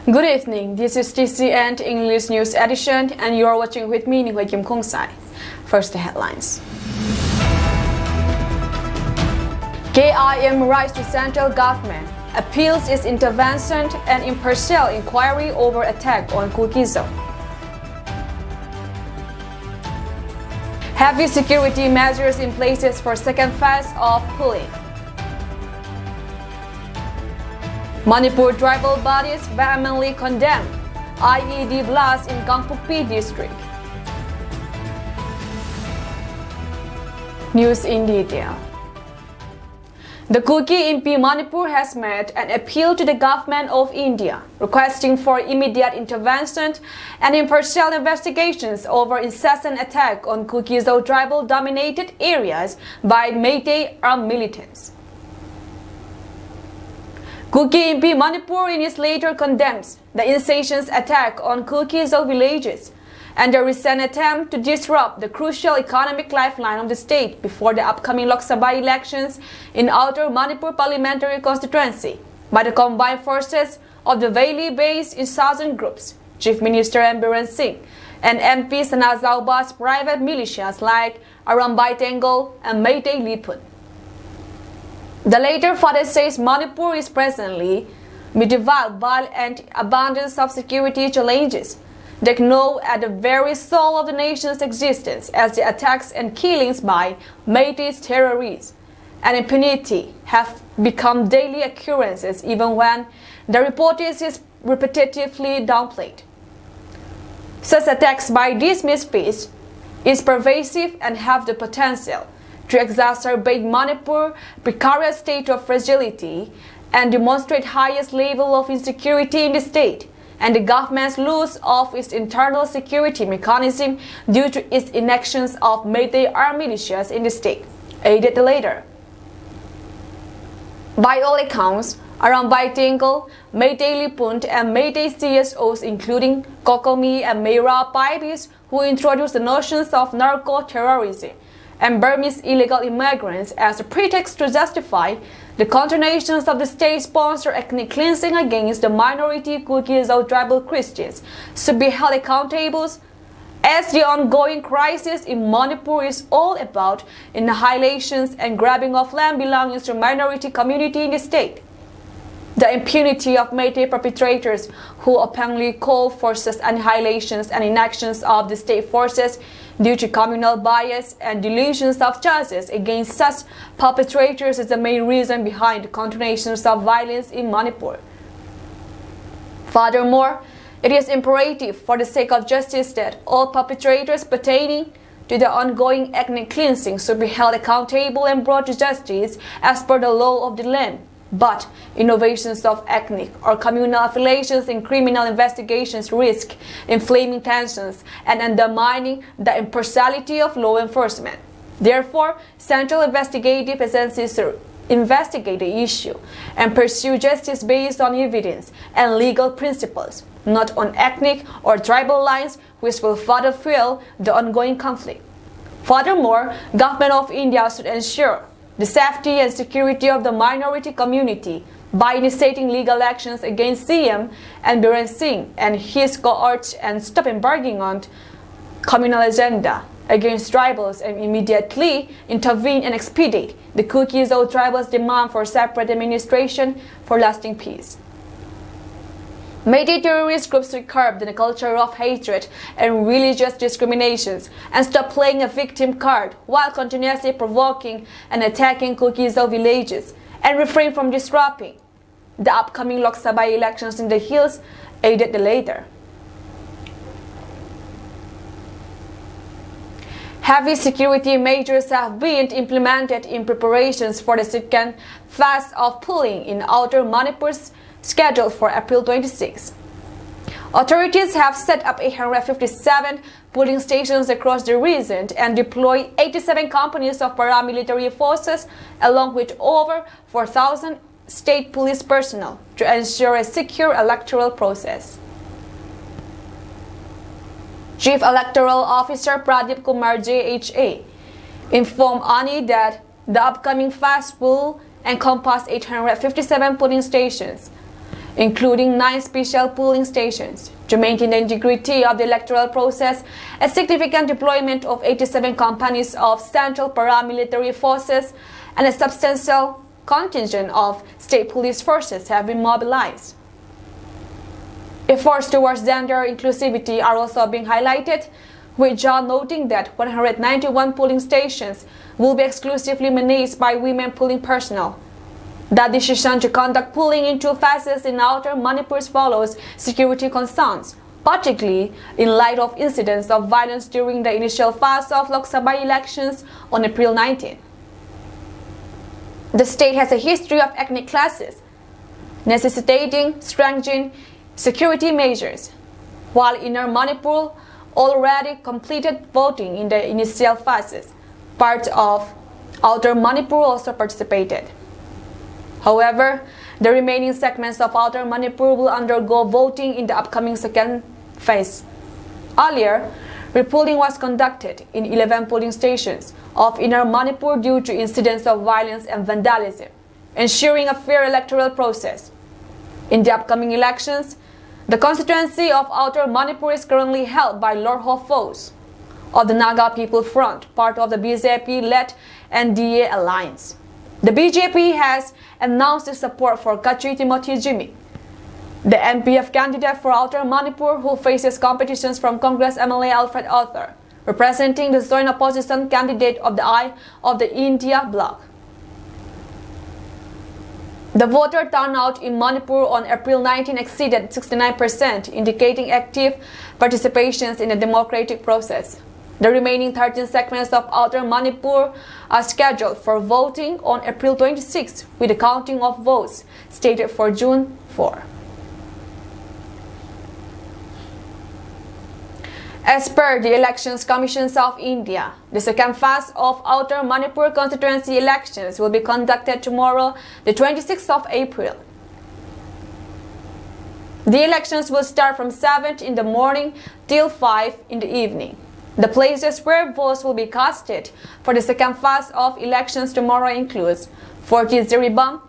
Good evening, this is TCN English News Edition and you are watching with me, Nihoi Kim Kong Sai. First the headlines. KIM writes to central government, appeals its intervention and impartial inquiry over attack on Kukizo. Heavy security measures in places for second phase of pooling. Manipur tribal bodies vehemently condemn IED blast in Gangpukpi district. News in detail. The Kuki MP Manipur has made an appeal to the government of India, requesting for immediate intervention and impartial investigations over incessant attack on Kuki-Zo tribal-dominated areas by Meitei armed militants. Kuki MP Manipur in his letter condemns the incessant attack on Kuki-Zo villages and the recent attempt to disrupt the crucial economic lifeline of the state before the upcoming Lok Sabha elections in Outer Manipur Parliamentary Constituency by the combined forces of the Valley-based insurgent groups, Chief Minister Biren Singh, and MP Sana Zauba's private militias like Arambai Tengol and Meitei Lipun. The latter further says Manipur is presently medieval and abundance of security challenges that gnaw at the very soul of the nation's existence as the attacks and killings by Meitei's terrorists and impunity have become daily occurrences even when the report is repetitively downplayed. Such attacks by these misfits is pervasive and have the potential to exacerbate Manipur's precarious state of fragility and demonstrate highest level of insecurity in the state and the government's loss of its internal security mechanism due to its inactions of Meitei armed militias in the state, added the letter. By all accounts, Arambai Tengol, Meitei Lipun and Meitei CSOs including Kokomi and Meira Paibis who introduced the notions of narco-terrorism and Burmese illegal immigrants as a pretext to justify the continuations of the state-sponsored ethnic cleansing against the minority Kuki-Zo tribal Christians should be held accountable, as the ongoing crisis in Manipur is all about annihilations and grabbing of land belonging to minority community in the state. The impunity of Meitei perpetrators who openly call for such annihilations and inactions of the state forces due to communal bias and delusions of justice against such perpetrators is the main reason behind the continuations of violence in Manipur. Furthermore, it is imperative for the sake of justice that all perpetrators pertaining to the ongoing ethnic cleansing should be held accountable and brought to justice as per the law of the land. But innovations of ethnic or communal affiliations in criminal investigations risk inflaming tensions and undermining the impartiality of law enforcement. Therefore, central investigative agencies should investigate the issue and pursue justice based on evidence and legal principles, not on ethnic or tribal lines, which will further fuel the ongoing conflict. Furthermore, Government of India should ensure the safety and security of the minority community by initiating legal actions against CM and Biren Singh and his cohorts and stop embarking on communal agenda against tribals and immediately intervene and expedite the Kuki-Zo tribals' demand for separate administration for lasting peace. Meitei terrorist groups should curb the culture of hatred and religious discriminations and stop playing a victim card while continuously provoking and attacking Kuki-Zo villages and refrain from disrupting the upcoming Lok Sabha elections in the hills, added the letter. Heavy security measures have been implemented in preparations for the second phase of pooling in Outer Manipur's scheduled for April 26. Authorities have set up 857 polling stations across the region and deployed 87 companies of paramilitary forces along with over 4,000 state police personnel to ensure a secure electoral process. Chief Electoral Officer Pradeep Kumar JHA informed ANI that the upcoming phase will encompass 857 polling stations including 9 special polling stations. To maintain the integrity of the electoral process, a significant deployment of 87 companies of Central Paramilitary Forces and a substantial contingent of state police forces have been mobilized. Efforts towards gender inclusivity are also being highlighted, with John noting that 191 polling stations will be exclusively managed by women polling personnel. The decision to conduct polling in 2 phases in Outer Manipur follows security concerns, particularly in light of incidents of violence during the initial phase of Lok Sabha elections on April 19. The state has a history of ethnic clashes, necessitating strengthening security measures, while Inner Manipur already completed voting in the initial phases. Part of Outer Manipur also participated. However, the remaining segments of Outer Manipur will undergo voting in the upcoming second phase. Earlier, repolling was conducted in 11 polling stations of Inner Manipur due to incidents of violence and vandalism, ensuring a fair electoral process. In the upcoming elections, the constituency of Outer Manipur is currently held by Lord Hofos of the Naga People Front, part of the BJP-led NDA alliance. The BJP has announced its support for Kachi Timothy Jimmy, the MPF candidate for Outer Manipur who faces competitions from Congress MLA Alfred Arthur, representing the joint opposition candidate of the Eye of the India bloc. The voter turnout in Manipur on April 19 exceeded 69%, indicating active participation in the democratic process. The remaining 13 segments of Outer Manipur are scheduled for voting on April 26, with the counting of votes stated for June 4. As per the Elections Commission of India, the second phase of Outer Manipur constituency elections will be conducted tomorrow, the 26th of April. The elections will start from 7 in the morning till 5 in the evening. The places where votes will be casted for the second phase of elections tomorrow includes 40 Ziribam,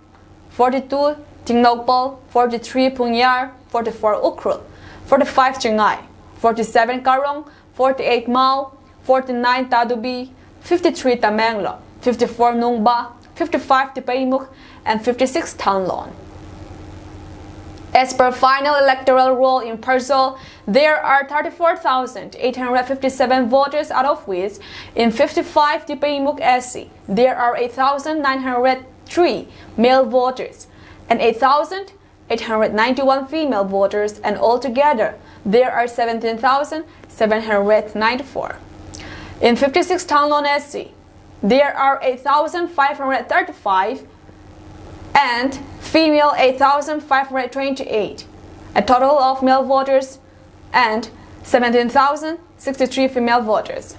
42 Tingnokpal, 43 Punyar, 44 Ukrul, 45 Chingai, 47 Karong, 48 Mao, 49 Tadubi, 53 Tamanglo, 54 Nungba, 55 Tipaimuk, and 56 Tanlon. As per final electoral roll in Persol, there are 34,857 voters, out of which in 55 Tipaimuk SC there are 8,903 male voters and 8,891 female voters, and altogether there are 17,794. In 56 Tanlon SC there are 8,535 and female 8,528, a total of male voters and 17,063 female voters.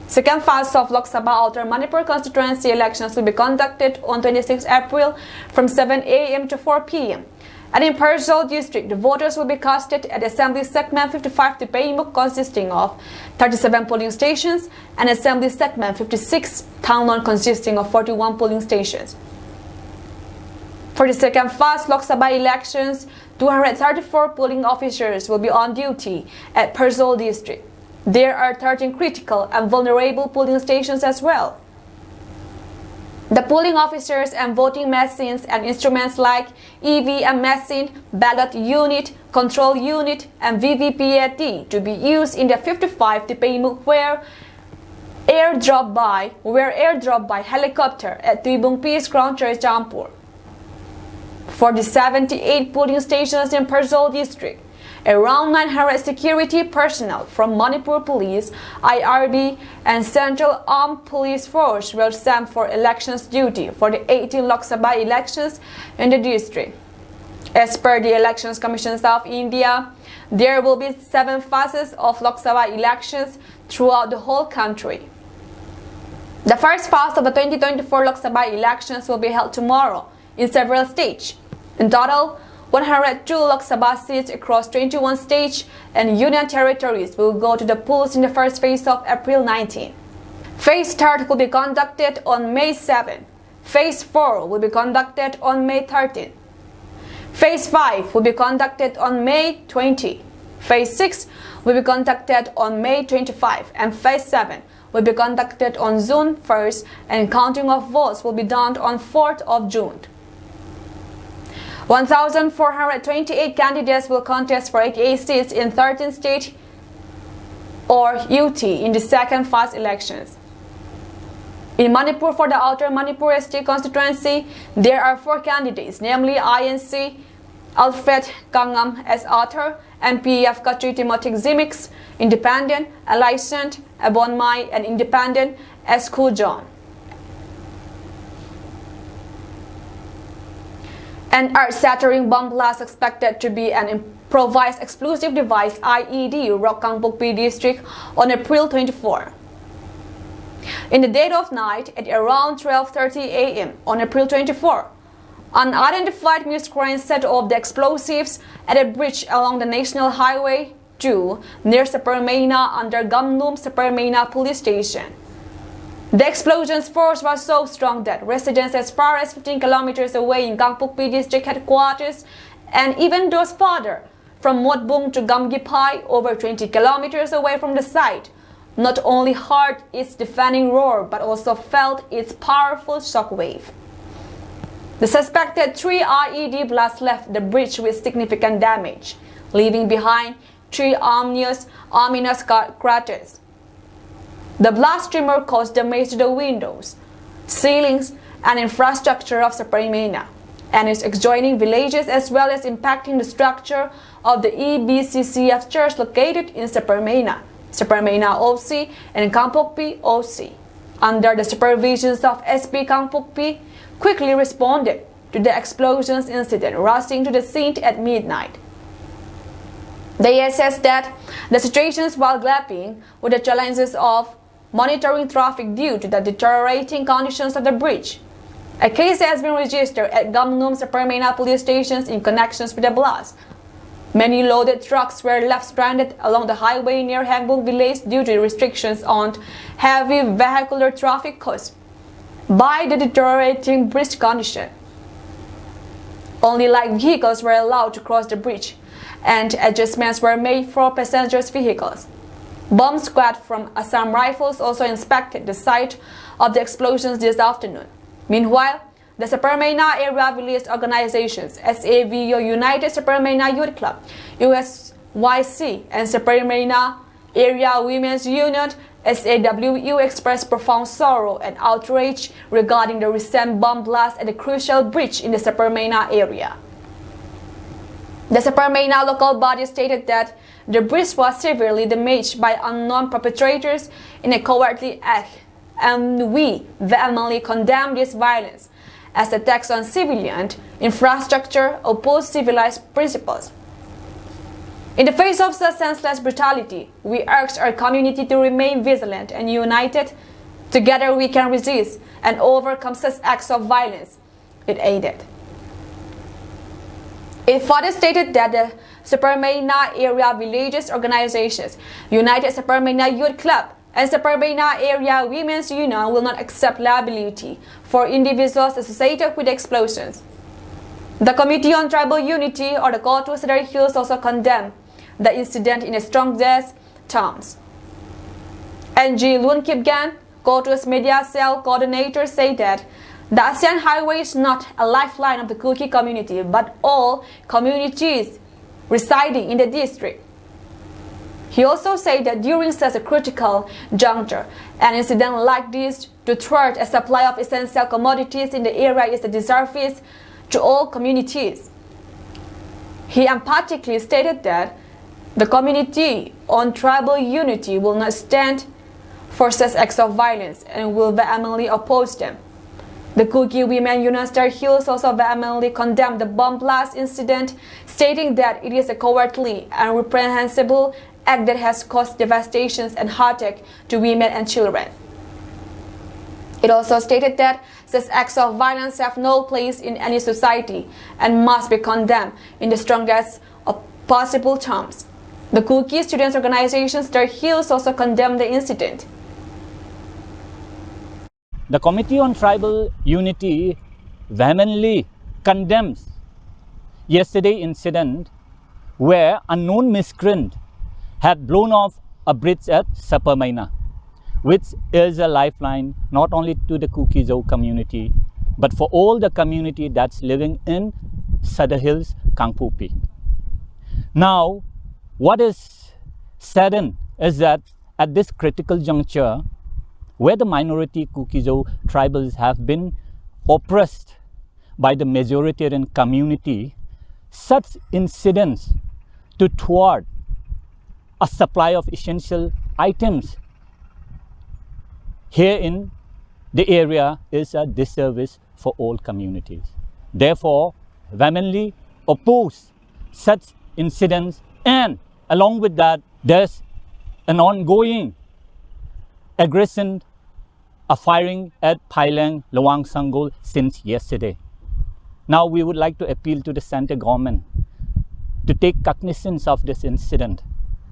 Second phase of Lok Sabha Outer Manipur constituency elections will be conducted on 26 April from 7 a.m. to 4 p.m. And in Persol district, the voters will be casted at Assembly Segment 55 Tipaimuk, consisting of 37 polling stations, and Assembly Segment 56 Tanlon, consisting of 41 polling stations. For the second phase Lok Sabha elections, 234 polling officers will be on duty at Persol district. There are 13 critical and vulnerable polling stations as well. The polling officers and voting machines and instruments like EVM machine, ballot unit, control unit, and VVPAT to be used in the 55 Tipaimuk were airdropped by helicopter at Tuibung Peace Ground Church Jampur. For the 78 polling stations in Persol district, around 900 security personnel from Manipur Police, IRB, and Central Armed Police Force were sent for elections duty for the 18 Lok Sabha elections in the district. As per the Elections Commission of India, there will be 7 phases of Lok Sabha elections throughout the whole country. The first phase of the 2024 Lok Sabha elections will be held tomorrow in several states. In total, 102 Lok Sabha seats across 21 states and union territories will go to the polls in the first phase of April 19. Phase 3 will be conducted on May 7. Phase 4 will be conducted on May 13. Phase 5 will be conducted on May 20. Phase 6 will be conducted on May 25, and Phase 7 will be conducted on June 1st, and counting of votes will be done on 4th of June. 1,428 candidates will contest for 88 seats in 13 states or UT in the second phase elections. In Manipur, for the Outer Manipur ST constituency, there are 4 candidates, namely INC Alfred Kangam as author, and PF Katri Timothy Zimix, Independent, Alicent, Abonmai, and Independent as Kujon. An earth-shattering bomb blast expected to be an improvised explosive device IED rocked Kangpokpi district on April 24. In the dead of night at around 12:30 a.m. on April 24, unidentified miscreants set off the explosives at a bridge along the National Highway 2 near Saparmaina under Gamnum Saparmaina police station. The explosion's force was so strong that residents as far as 15 kilometers away in Kangpokpi district headquarters, and even those farther from Motbung to Gamgipai, over 20 kilometers away from the site, not only heard its deafening roar but also felt its powerful shockwave. The suspected 3 IED blasts left the bridge with significant damage, leaving behind 3 ominous craters. The blast tremor caused damage to the windows, ceilings, and infrastructure of Saparmaina and its adjoining villages, as well as impacting the structure of the EBCCF church located in Saparmaina, Saparmaina OC, and Kangpokpi OC. Under the supervisions of SP Kangpokpi, quickly responded to the explosions incident, rushing to the scene at midnight. They assessed that the situations while grappling with the challenges of monitoring traffic due to the deteriorating conditions of the bridge. A case has been registered at Gamnum Saparmaina police stations in connection with the blast. Many loaded trucks were left stranded along the highway near Hangbuk village due to restrictions on heavy vehicular traffic caused by the deteriorating bridge condition. Only light vehicles were allowed to cross the bridge, and adjustments were made for passengers' vehicles. Bomb squad from Assam Rifles also inspected the site of the explosions this afternoon. Meanwhile, the Saparmaina Area Village Organizations, SAVO United Saparmaina Youth Club, USYC, and Saparmaina Area Women's Union, SAWU, expressed profound sorrow and outrage regarding the recent bomb blast at a crucial bridge in the Saparmaina area. The Saparmaina local body stated that the bridge was severely damaged by unknown perpetrators in a cowardly act, and we vehemently condemn this violence as attacks on civilian infrastructure oppose civilized principles. In the face of such senseless brutality, we urge our community to remain vigilant and united. Together we can resist and overcome such acts of violence, it added. It further stated that the Saparmaina Area Villages Organizations, United Saparmaina Youth Club, and Saparmaina Area Women's Union will not accept liability for individuals associated with the explosions. The Committee on Tribal Unity, or the Kotu Cedar Hills, also condemned the incident in the strongest terms. NG Loon Kipgan, Kotu's media cell coordinator, said that the ASEAN Highway is not a lifeline of the Kuki community, but all communities residing in the district. He also said that during such a critical juncture, an incident like this to thwart a supply of essential commodities in the area is a disservice to all communities. He emphatically stated that the Committee on Tribal Unity will not stand for such acts of violence and will vehemently oppose them. The Kuki Women Union Cedar Hills also vehemently condemned the bomb blast incident, stating that it is a cowardly and reprehensible act that has caused devastations and heartache to women and children. It also stated that such acts of violence have no place in any society and must be condemned in the strongest of possible terms. The Kuki Students Organization Cedar Hills also condemned the incident. The Committee on Tribal Unity vehemently condemns yesterday incident where unknown miscreant had blown off a bridge at Sapamaina, which is a lifeline not only to the Kuki-Zo community, but for all the community that's living in Sadar Hills, Kangpopi. Now, what is saddened is that at this critical juncture, where the minority Kuki-Zo tribals have been oppressed by the majoritarian community, such incidents to thwart a supply of essential items here in the area is a disservice for all communities. Therefore, vehemently oppose such incidents, and along with that, there's an ongoing aggression, a firing at Pailang, Lawang Sanggol since yesterday. Now we would like to appeal to the center government to take cognizance of this incident,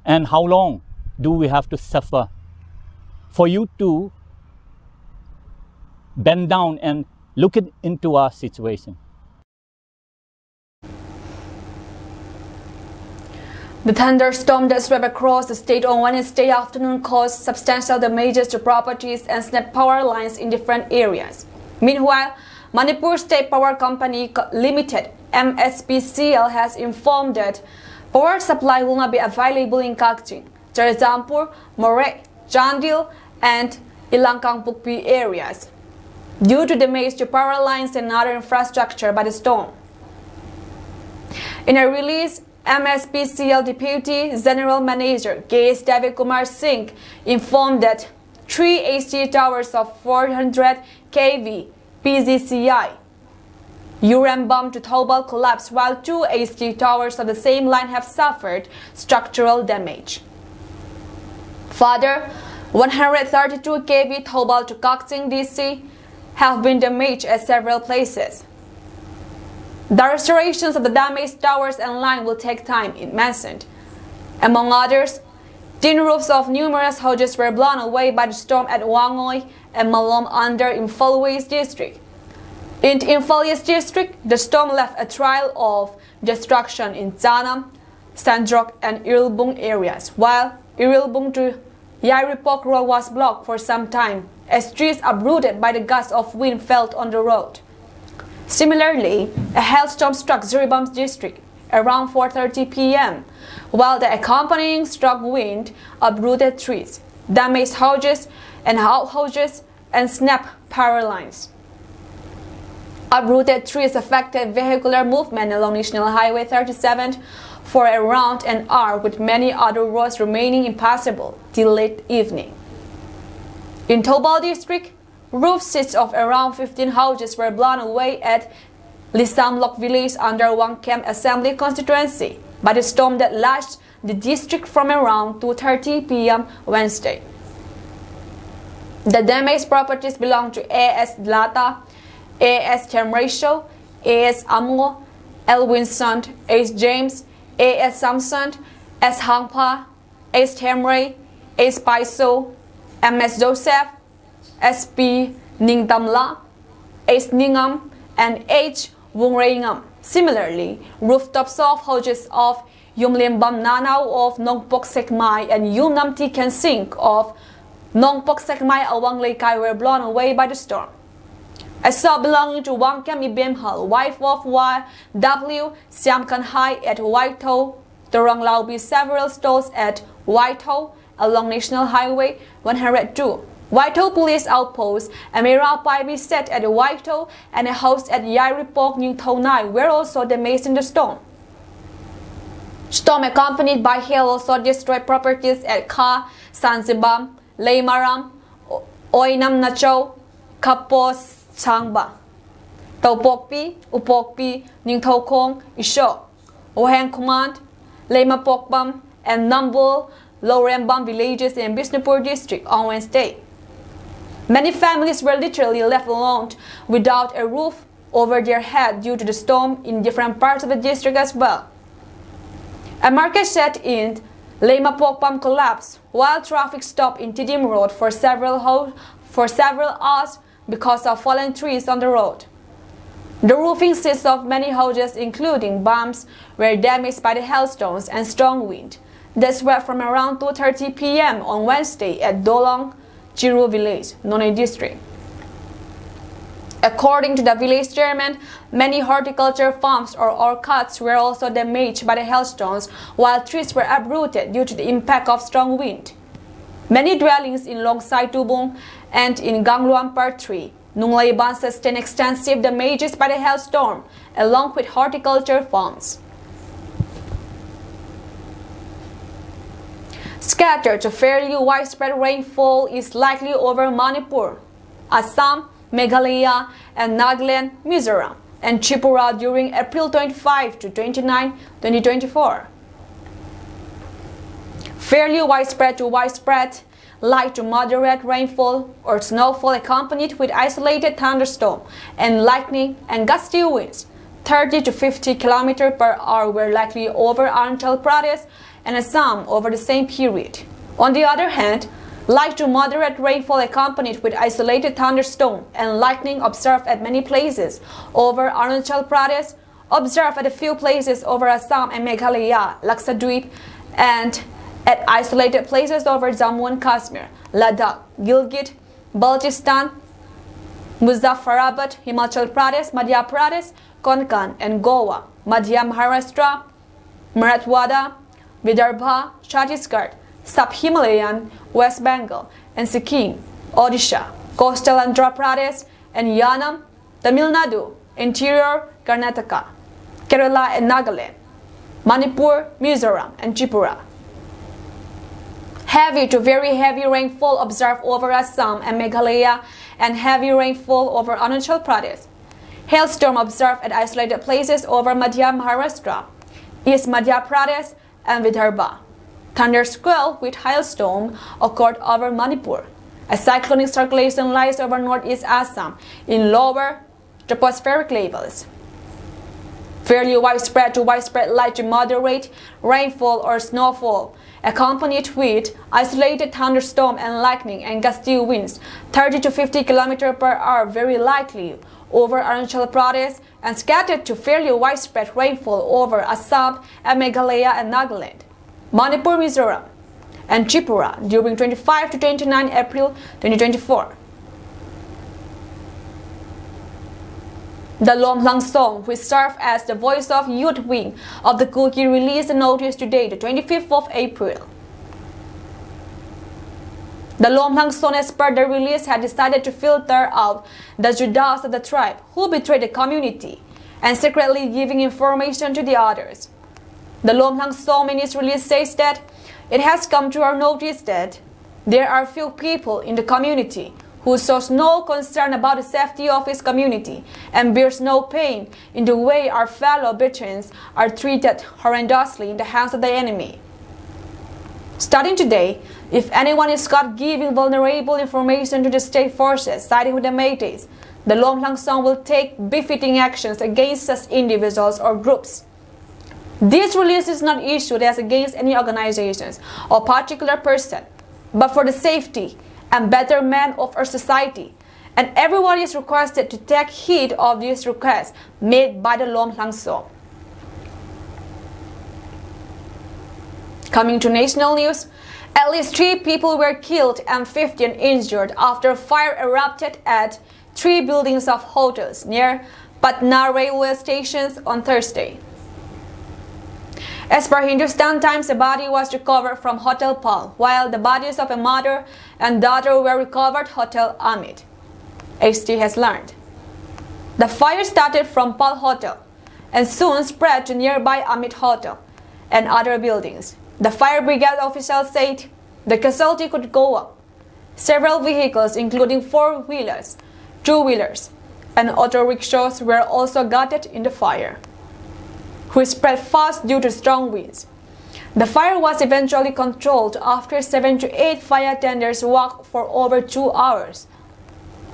and how long do we have to suffer for you to bend down and look into our situation. The thunderstorm that swept across the state on Wednesday afternoon caused substantial damages to properties and snapped power lines in different areas. Meanwhile, Manipur State Power Company Limited (MSPCL) has informed that power supply will not be available in Kakching, Cherazampur, Moreh, Chandil, and Ilangkangpukpi areas due to damage to power lines and other infrastructure by the storm. In a release, MSPCL Deputy General Manager K.S. David Kumar Singh informed that 3 AC towers of 400 kV PGCI URAM bomb to Thobal collapsed, while 2 AC towers of the same line have suffered structural damage. Further, 132 kV Thobal to Kakching DC have been damaged at several places. The restorations of the damaged towers and line will take time, it mentioned. Among others, tin roofs of numerous houses were blown away by the storm at Wangoy and Malom under Imphal West District. In Imphal East District, the storm left a trail of destruction in Zanam, Sandrock, and Irilbung areas, while Irilbung to Yairipok Road was blocked for some time as trees uprooted by the gusts of wind felt on the road. Similarly, a hailstorm struck Ziribam district around 4:30 p.m., while the accompanying strong wind uprooted trees, damaged houses and outhouses, and snapped power lines. Uprooted trees affected vehicular movement along National Highway 37 for around an hour, with many other roads remaining impassable till late evening. In Thobal district, roof sheets of around 15 houses were blown away at Lisamlok village under Wangkem Assembly constituency by the storm that lashed the district from around 2:30 p.m. Wednesday. The damaged properties belong to A.S. Lata, A.S. Temratio, A.S. Amgo, L. Winston, A.S. James, A.S. Samson, S. Hangpa, A.S. Temray, A.S. Paiso, M.S. Joseph, S.P. Ningtamla, H. Ningam, and H. Wungreingam. Similarly, rooftops of houses of Yumlimbam Nanao of Nongpok Sekmai and Yumnam Tikan Sink of Nongpok Sekmai Awang Leikai were blown away by the storm. A saw belonging to Wangkem Ibemhal, wife of W. Siamkan Hai at Waito, Torong Laubi, several stalls at Waito along National Highway 102. Waito Police Outpost, a Merapai set at Waito, and a house at Yairipok, New Tonai were also damaged in the storm. Storm accompanied by hail also destroyed properties at Ka, Sanzibam, Leimaram, Oinam Nacho, Kapos, Changba, Taupokpi, Upokpi, Ningtokong, Isho, Ohang Command, Leimapokbam, and Nambul, Lorembam villages in Bisnupur district on Wednesday. Many families were literally left alone without a roof over their head due to the storm in different parts of the district as well. A market shed in Leimapokpam collapsed while traffic stopped in Tidim Road for several hours because of fallen trees on the road. The roofing seats of many houses, including bombs, were damaged by the hailstones and strong wind that swept from around 2:30 p.m. on Wednesday at Dolong Jiru village, Nonai district. According to the village chairman, many horticulture farms or orchards were also damaged by the hailstones, while trees were uprooted due to the impact of strong wind. Many dwellings in Longsai Tubong and in Gangluang Part 3, Nunglaiban sustained extensive damages by the hailstorm, along with horticulture farms. Scattered to fairly widespread rainfall is likely over Manipur, Assam, Meghalaya, and Nagaland, Mizoram, and Tripura during April 25 to 29, 2024. Fairly widespread to widespread, light to moderate rainfall or snowfall accompanied with isolated thunderstorm and lightning and gusty winds 30 to 50 km per hour were likely over Arunachal Pradesh and Assam over the same period. On the other hand, light to moderate rainfall accompanied with isolated thunderstorm and lightning observed at many places over Arunachal Pradesh, observed at a few places over Assam and Meghalaya, Lakshadweep, and at isolated places over Jammu and Kashmir, Ladakh, Gilgit, Baltistan, Muzaffarabad, Himachal Pradesh, Madhya Pradesh, Konkan, and Goa, Madhya Maharashtra, Marathwada, Vidarbha, Chhattisgarh, Sub-Himalayan, West Bengal, and Sikkim, Odisha, coastal Andhra Pradesh, and Yanam, Tamil Nadu, interior Karnataka, Kerala and Nagaland, Manipur, Mizoram, and Tripura. Heavy to very heavy rainfall observed over Assam and Meghalaya, and heavy rainfall over Arunachal Pradesh. Hailstorm observed at isolated places over Madhya Maharashtra, East Madhya Pradesh, and Vidarbha. Thundersquall with hailstorm occurred over Manipur. A cyclonic circulation lies over northeast Assam in lower tropospheric levels. Fairly widespread to widespread light to moderate rainfall or snowfall, accompanied with isolated thunderstorm and lightning and gusty winds 30 to 50 km per hour very likely over Arunachal Pradesh, and scattered to fairly widespread rainfall over Assam and Meghalaya and Nagaland, Manipur, Mizoram, and Tripura during 25 to 29 April 2024. The Lomlang Song, which served as the voice of youth wing of the Kuki, released a notice today, the 25th of April. The Lomlang Song, as per the release, had decided to filter out the Judas of the tribe who betrayed the community and secretly giving information to the others. The Lomlang Song in its release says that it has come to our notice that there are few people in the community who shows no concern about the safety of his community and bears no pain in the way our fellow veterans are treated horrendously in the hands of the enemy. Starting today, if anyone is caught giving vulnerable information to the state forces siding with the Métis, the Lomlang Song will take befitting actions against such individuals or groups. This release is not issued as against any organizations or particular person, but for the safety and betterment of our society, and everyone is requested to take heed of these requests made by the Lomlang Song. Coming to national news, at least 3 people were killed and 15 injured after a fire erupted at 3 buildings of hotels near Patna railway stations on Thursday. As per Hindustan Times, the body was recovered from Hotel Pal, while the bodies of a mother and daughter were recovered at Hotel Amit. HT has learned. The fire started from Pal Hotel and soon spread to nearby Amit Hotel and other buildings. The fire brigade officials said the casualty could go up. Several vehicles, including 4-wheelers, 2-wheelers, and auto rickshaws, were also gutted in the fire, which spread fast due to strong winds. The fire was eventually controlled after 7 to 8 fire tenders worked for over 2 hours.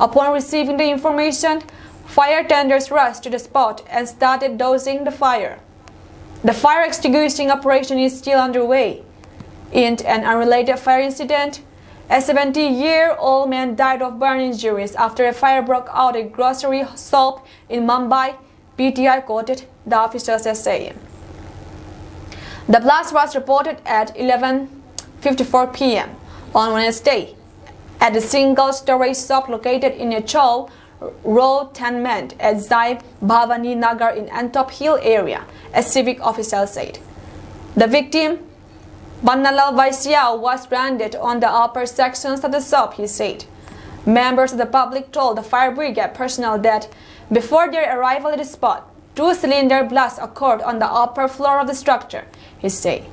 Upon receiving the information, fire tenders rushed to the spot and started dousing the fire. The fire extinguishing operation is still underway. In an unrelated fire incident, A 70-year-old man died of burn injuries after a fire broke out at a grocery shop in Mumbai, PTI quoted the officials as saying. The blast was reported at 11:54 p.m. on Wednesday at a single-story shop located in a Chow Road tenement at Zai Bhavani Nagar in Antop Hill area, a civic official said. The victim, Bannalal Vaisya, was stranded on the upper sections of the shop, he said. Members of the public told the fire brigade personnel that before their arrival at the spot, 2-cylinder blasts occurred on the upper floor of the structure, he said.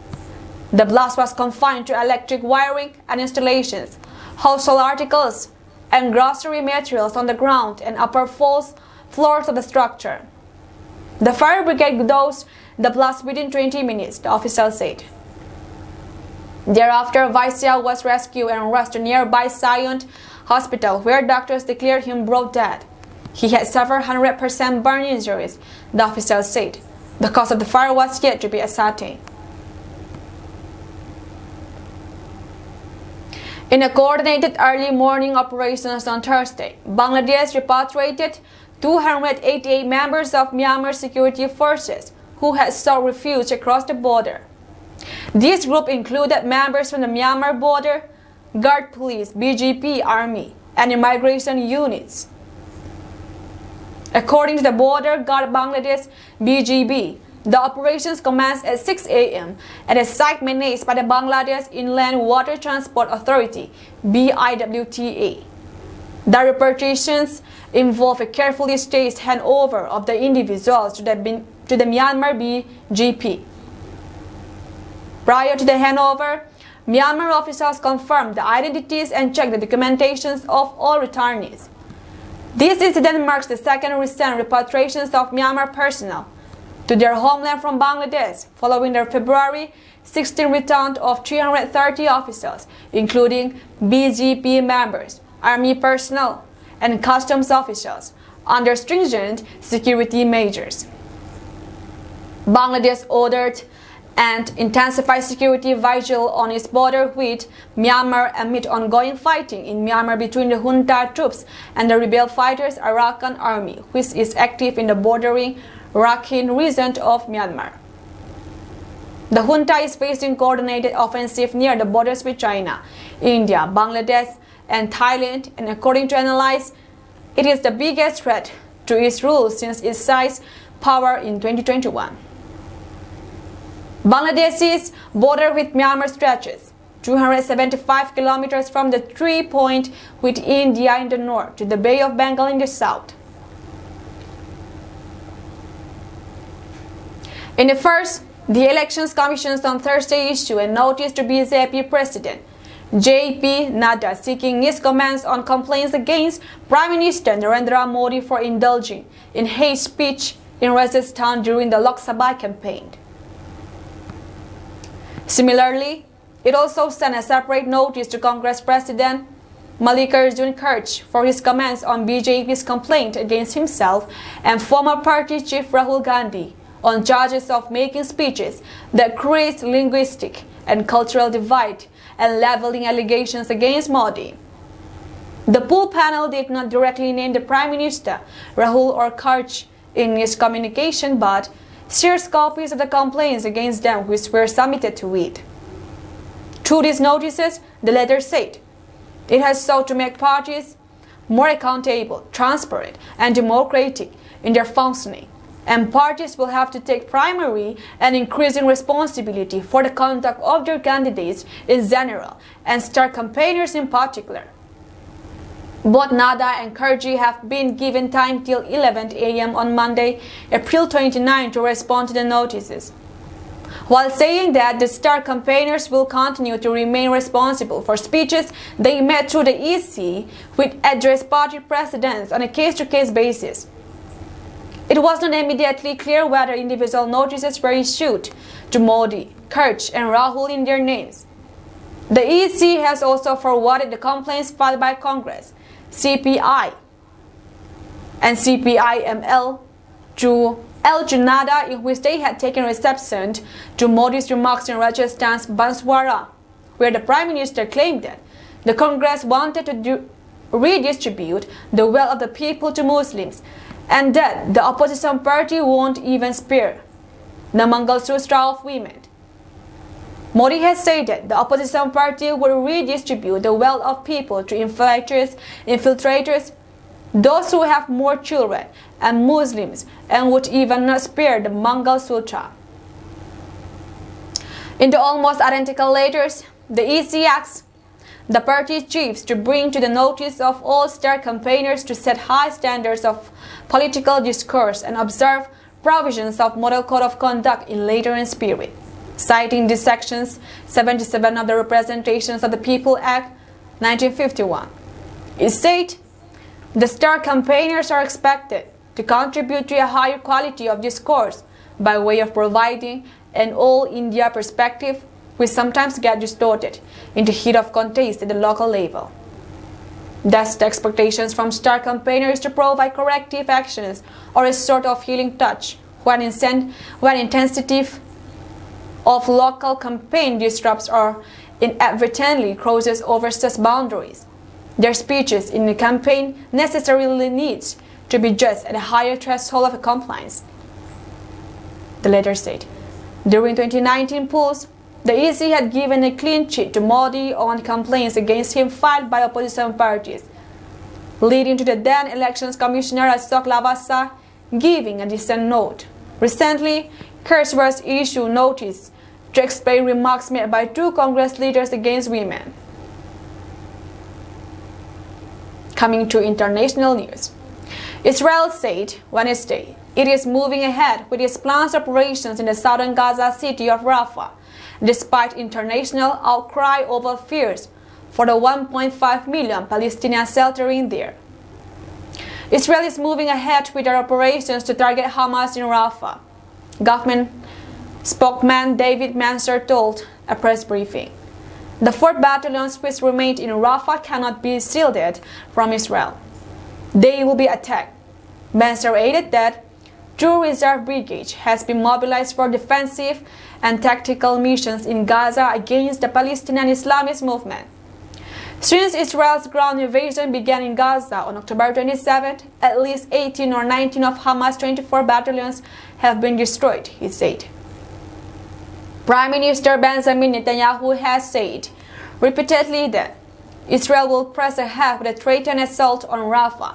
The blast was confined to electric wiring and installations, household articles, and grocery materials on the ground and upper floors of the structure. The fire brigade dosed the blast within 20 minutes, the official said. Thereafter, Vaisya was rescued and rushed to nearby Sion Hospital, where doctors declared him brain dead. He had suffered 100% burn injuries, the official said. The cause of the fire was yet to be ascertained. In a coordinated early morning operations on Thursday, Bangladesh repatriated 288 members of Myanmar security forces who had sought refuge across the border. This group included members from the Myanmar Border Guard Police, BGP, Army, and immigration units. According to the Border Guard Bangladesh BGB, the operations commenced at 6 a.m. at a site managed by the Bangladesh Inland Water Transport Authority, BIWTA. The repatriations involve a carefully staged handover of the individuals to the Myanmar BGP. Prior to the handover, Myanmar officials confirmed the identities and checked the documentations of all returnees. This incident marks the second recent repatriations of Myanmar personnel to their homeland from Bangladesh, following their February 16 return of 330 officials, including BGP members, army personnel, and customs officials, under stringent security measures. Bangladesh ordered and intensified security vigil on its border with Myanmar amid ongoing fighting in Myanmar between the junta troops and the rebel fighters Arakan Army, which is active in the bordering Rakhine region of Myanmar. The junta is facing coordinated offensive near the borders with China, India, Bangladesh, and Thailand, and according to analysts, it is the biggest threat to its rule since its seized power in 2021. Bangladesh's border with Myanmar stretches 275 kilometers from the tree point with India in the north to the Bay of Bengal in the south. In the first, the Elections Commission on Thursday issued a notice to BJP President J.P. Nadda seeking his comments on complaints against Prime Minister Narendra Modi for indulging in hate speech in Rajasthan during the Lok Sabha campaign. Similarly, it also sent a separate notice to Congress President Mallikarjun Kharge for his comments on BJP's complaint against himself and former party chief Rahul Gandhi on charges of making speeches that create linguistic and cultural divide and leveling allegations against Modi. The pool panel did not directly name the Prime Minister, Rahul or Kharge, in its communication, but shares copies of the complaints against them which were submitted to it. Through these notices, the letter said, it has sought to make parties more accountable, transparent, and democratic in their functioning, and parties will have to take primary and increasing responsibility for the conduct of their candidates in general and star campaigners in particular. Both Nadda and Kharge have been given time till 11 a.m. on Monday, April 29 to respond to the notices, while saying that the star campaigners will continue to remain responsible for speeches they made through the EC which address party presidents on a case-to-case basis. It was not immediately clear whether individual notices were issued to Modi, Kharge, and Rahul in their names. The EC has also forwarded the complaints filed by Congress, CPI, and CPI-ML to LG Nadda, in which they had taken exception to Modi's remarks in Rajasthan's Banswara, where the Prime Minister claimed that the Congress wanted to redistribute the wealth of the people to Muslims, and that the opposition party won't even spare the Mangalsutra of women. Modi has said that the opposition party will redistribute the wealth of people to infiltrators, those who have more children, and Muslims, and would even not spare the Mangalsutra. In the almost identical letters, the EC asks the party chiefs to bring to the notice of all star campaigners to set high standards of political discourse and observe provisions of Model Code of Conduct in letter and spirit. Citing the sections 77 of the Representations of the People Act 1951. It states, the star campaigners are expected to contribute to a higher quality of discourse by way of providing an all-India perspective, which sometimes gets distorted in the heat of contest at the local level. Thus, the expectations from star campaigners to provide corrective actions or a sort of healing touch when intensity of local campaign disrupts or inadvertently crosses over such boundaries. Their speeches in the campaign necessarily needs to be judged at a higher threshold of compliance. The letter said, during 2019 polls, the EC had given a clean sheet to Modi on complaints against him filed by opposition parties, leading to the then Elections Commissioner Ashok Lavasa giving a dissent note. Recently, Kerswars issued notice to explain remarks made by two Congress leaders against women. Coming to international news. Israel said Wednesday it is moving ahead with its planned operations in the southern Gaza city of Rafah, despite international outcry over fears for the 1.5 million Palestinians sheltering there. Israel is moving ahead with their operations to target Hamas in Rafah, government spokesman David Mansour told a press briefing. The 4th battalions which remained in Rafah cannot be shielded from Israel. They will be attacked. Mansour added that 2 reserve brigades has been mobilized for defensive and tactical missions in Gaza against the Palestinian Islamist movement. Since Israel's ground invasion began in Gaza on October 27, at least 18 or 19 of Hamas' 24 battalions have been destroyed, he said. Prime Minister Benjamin Netanyahu has said repeatedly that Israel will press ahead with a threatened assault on Rafah,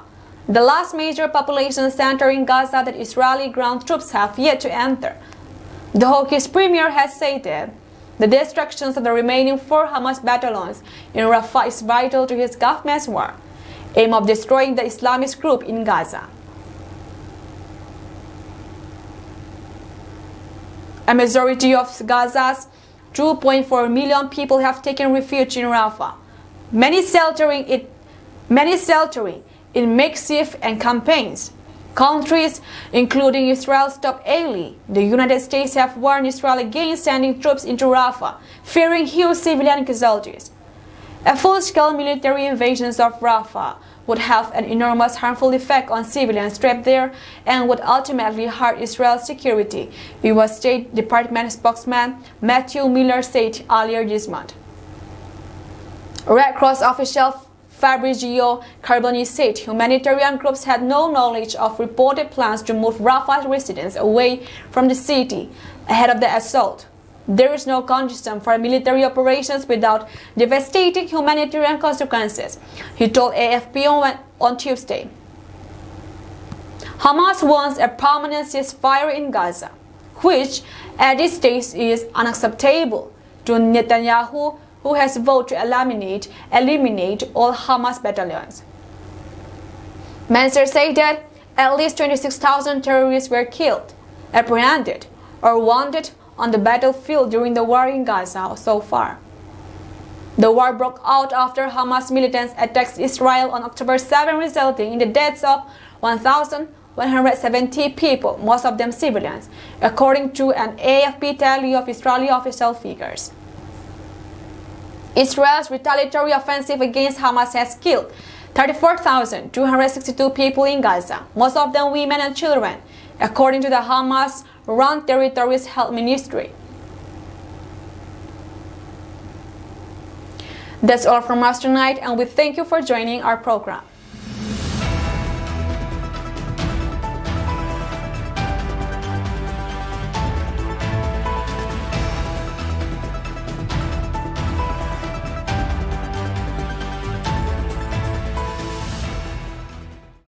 the last major population center in Gaza that Israeli ground troops have yet to enter. The hawkish premier has said that the destruction of the remaining 4 Hamas battalions in Rafah is vital to his government's war, aim of destroying the Islamist group in Gaza. A majority of Gaza's 2.4 million people have taken refuge in Rafah, many sheltering in makeshift encampments. Countries, including Israel's top ally, the United States, have warned Israel against sending troops into Rafah, fearing huge civilian casualties. A full-scale military invasion of Rafah would have an enormous harmful effect on civilians trapped there and would ultimately hurt Israel's security, U.S. State Department spokesman Matthew Miller said earlier this month. Red Cross official Fabrizio Carboni said humanitarian groups had no knowledge of reported plans to move Rafah residents away from the city ahead of the assault. There is no condition for military operations without devastating humanitarian consequences, he told AFP on Tuesday. Hamas wants a permanent ceasefire in Gaza, which at this stage is unacceptable to Netanyahu, who has vowed to eliminate all Hamas battalions. Mansour said that at least 26,000 terrorists were killed, apprehended, or wounded on the battlefield during the war in Gaza so far. The war broke out after Hamas militants attacked Israel on October 7, resulting in the deaths of 1,170 people, most of them civilians, according to an AFP tally of Israeli official figures. Israel's retaliatory offensive against Hamas has killed 34,262 people in Gaza, most of them women and children, according to the Hamas-run territory's health ministry. That's all from us tonight, and we thank you for joining our program.